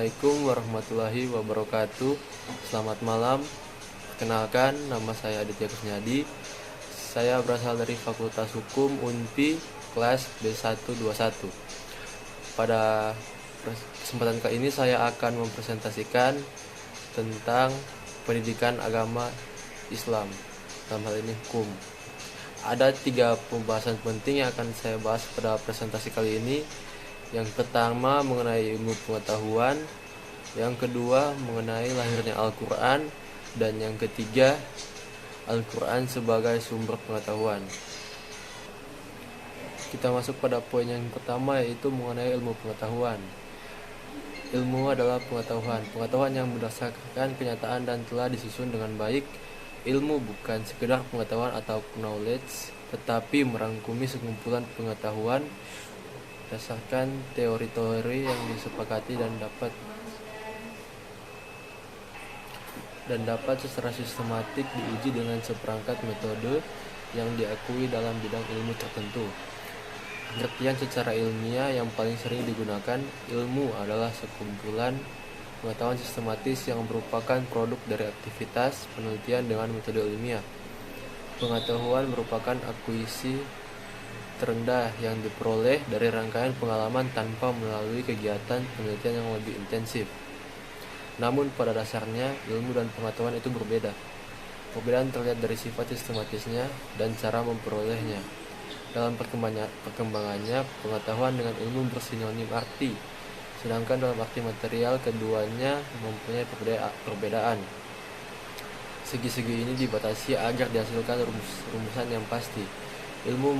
Assalamualaikum warahmatullahi wabarakatuh. Selamat malam. Perkenalkan, nama saya Aditya Kusnyadi. Saya berasal dari Fakultas Hukum UNPI kelas B121. Pada kesempatan kali ini saya akan mempresentasikan tentang pendidikan agama Islam, dalam hal ini hukum. Ada 3 pembahasan penting yang akan saya bahas pada presentasi kali ini. Yang pertama mengenai ilmu pengetahuan, yang kedua mengenai lahirnya Al-Quran, dan yang ketiga Al-Quran sebagai sumber pengetahuan. Kita masuk pada poin yang pertama, yaitu mengenai ilmu pengetahuan. Ilmu adalah pengetahuan yang berdasarkan kenyataan dan telah disusun dengan baik. Ilmu bukan sekedar pengetahuan atau knowledge, tetapi merangkumi sekumpulan pengetahuan berdasarkan teori-teori yang disepakati dan dapat secara sistematik diuji dengan seperangkat metode yang diakui dalam bidang ilmu tertentu. Pengertian secara ilmiah yang paling sering digunakan, ilmu adalah sekumpulan pengetahuan sistematis yang merupakan produk dari aktivitas penelitian dengan metode ilmiah. Pengetahuan merupakan akuisisi terendah yang diperoleh dari rangkaian pengalaman tanpa melalui kegiatan penelitian yang lebih intensif. Namun pada dasarnya ilmu dan pengetahuan itu berbeda. Perbedaan terlihat dari sifat sistematisnya dan cara memperolehnya. Dalam perkembangannya, pengetahuan dengan ilmu bersinonim arti, sedangkan dalam arti material keduanya mempunyai perbedaan. Segi-segi ini dibatasi agar dihasilkan rumusan yang pasti. Ilmu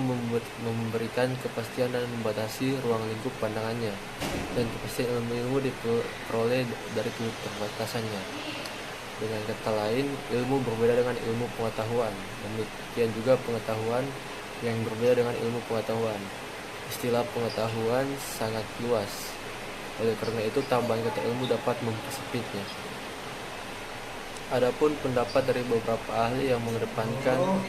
memberikan kepastian dan membatasi ruang lingkup pandangannya, dan kepastian ilmu diperoleh dari keterbatasannya. Dengan kata lain, ilmu berbeda dengan ilmu pengetahuan. Demikian juga pengetahuan yang berbeda dengan ilmu pengetahuan. Istilah pengetahuan sangat luas. Oleh karena itu, tambahan kata ilmu dapat mempersempitnya. Adapun pendapat dari beberapa ahli yang mengedepankan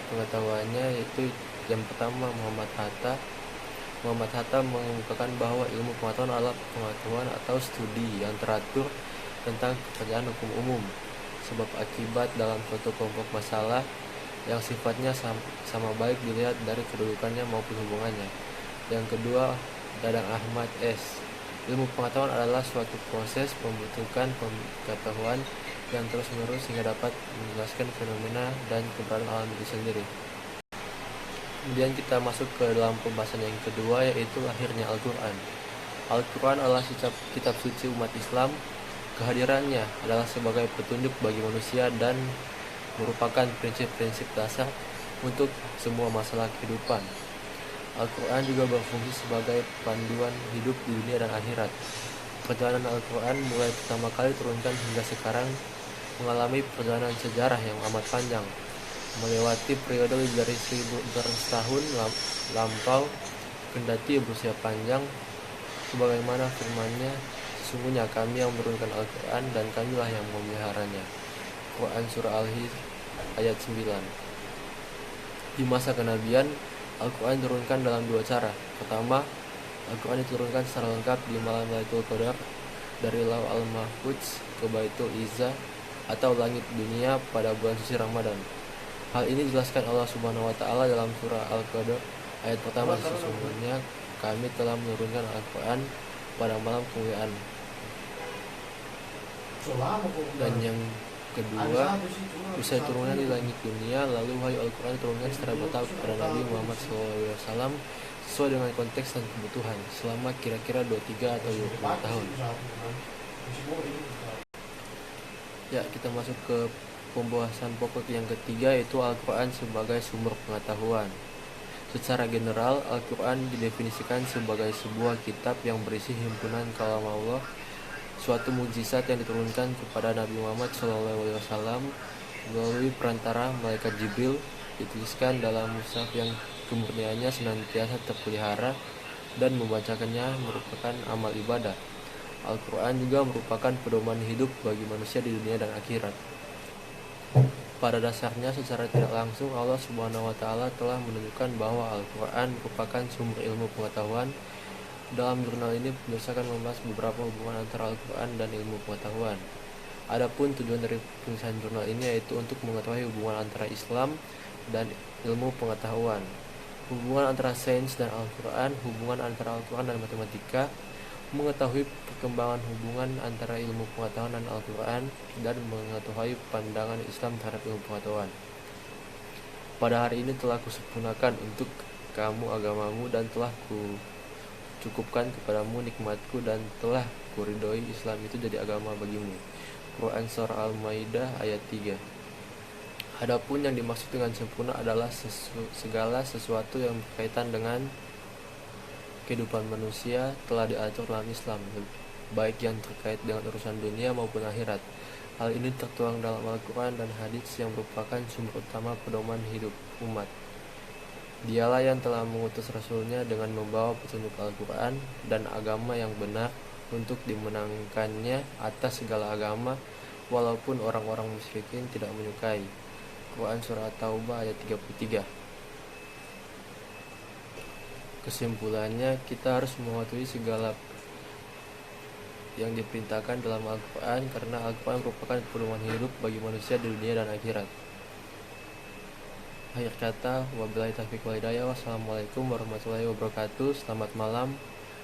pengetahuannya, yaitu yang pertama Muhammad Hatta mengemukakan bahwa ilmu pengetahuan adalah pengetahuan atau studi yang teratur tentang pekerjaan hukum umum, sebab akibat dalam suatu kelompok masalah yang sifatnya sama baik dilihat dari kedudukannya maupun hubungannya. Yang kedua, Dadang Ahmad S. Ilmu pengetahuan adalah suatu proses pembentukan pengetahuan yang terus-menerus sehingga dapat menjelaskan fenomena dan keberadaan alam itu sendiri. Kemudian kita masuk ke dalam pembahasan yang kedua, yaitu lahirnya Al-Quran. Al-Quran adalah kitab suci umat Islam. Kehadirannya adalah sebagai petunjuk bagi manusia dan merupakan prinsip-prinsip dasar untuk semua masalah kehidupan. Al-Quran juga berfungsi sebagai panduan hidup di dunia dan akhirat. Perjalanan Al-Quran mulai pertama kali turunkan hingga sekarang mengalami perjalanan sejarah yang amat panjang, melewati periode lebih dari 1400 tahun lampau, kendati berusia panjang, sebagaimana firman-Nya, sesungguhnya Kami yang menurunkan Al-Quran dan Kamilah yang memeliharanya. Quran Surah Al-Hijr ayat 9. Di masa kenabian, Al-Quran diturunkan dalam 2 cara. Pertama, Al-Quran diturunkan secara lengkap di malam Lailatul Qadar dari Lauh Al-Mahfuz ke Baitul Izzah atau langit dunia pada bulan suci Ramadan. Hal ini dijelaskan Allah Subhanahu wa taala dalam surah Al-Qadr ayat pertama, sesungguhnya Kami telah menurunkan Al-Quran pada malam kemuliaan. Dan yang kedua, usai turunnya di langit dunia, lalu wahyu Al-Quran diturunkan secara bertahap kepada Nabi Muhammad SAW sesuai dengan konteks dan kebutuhan selama kira-kira 23 atau 20 tahun. Ya, kita masuk ke pembahasan pokok yang ketiga, yaitu Al-Quran sebagai sumber pengetahuan. Secara general, Al-Quran didefinisikan sebagai sebuah kitab yang berisi himpunan kalam Allah, suatu mukjizat yang diturunkan kepada Nabi Muhammad SAW melalui perantara malaikat Jibril, dituliskan dalam mushaf yang kemurniannya senantiasa terpelihara, dan membacakannya merupakan amal ibadah. Al-Quran juga merupakan pedoman hidup bagi manusia di dunia dan akhirat. Pada dasarnya, secara tidak langsung Allah Subhanahu wa taala telah menunjukkan bahwa Al-Quran merupakan sumber ilmu pengetahuan Dalam jurnal ini penulis akan membahas beberapa hubungan antara Al-Quran dan ilmu pengetahuan. Adapun tujuan dari penulisan jurnal ini yaitu untuk mengetahui hubungan antara Islam dan ilmu pengetahuan, hubungan antara sains dan Al-Quran, hubungan antara Al-Quran dan matematika, mengetahui perkembangan hubungan antara ilmu pengetahuan dan Al-Quran, dan mengetahui pandangan Islam terhadap ilmu pengetahuan. Pada hari ini telah kusempurnakan untuk kamu agamamu dan telah kucukupkan kepadamu nikmatku dan telah kuridhoi Islam itu jadi agama bagimu. Quran Surah Al-Maidah ayat 3. Adapun yang dimaksud dengan sempurna adalah segala sesuatu yang berkaitan dengan kehidupan manusia telah diatur dalam Islam, baik yang terkait dengan urusan dunia maupun akhirat. Hal ini tertuang dalam Al-Quran dan hadits yang merupakan sumber utama pedoman hidup umat. Dialah yang telah mengutus Rasulnya dengan membawa petunjuk Al-Quran dan agama yang benar untuk dimenangkannya atas segala agama, walaupun orang-orang musyrikin tidak menyukai. Quran Surah At-Taubah ayat 33. Kesimpulannya, kita harus mematuhi segala yang diperintahkan dalam Al-Quran karena Al-Quran merupakan pedoman hidup bagi manusia di dunia dan akhirat. Akhir kata, wabillahi taufiq wal hidayah. Wassalamualaikum warahmatullahi wabarakatuh. Selamat malam.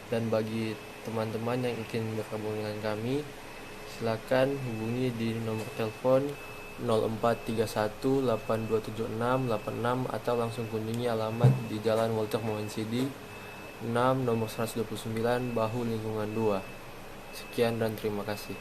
Dan bagi teman-teman yang ingin bergabung dengan kami, silakan hubungi di nomor telepon 0431827686 atau langsung kunjungi alamat di Jalan Walter Momencidi 6 nomor 129 Bahu Lingkungan 2. Sekian dan terima kasih.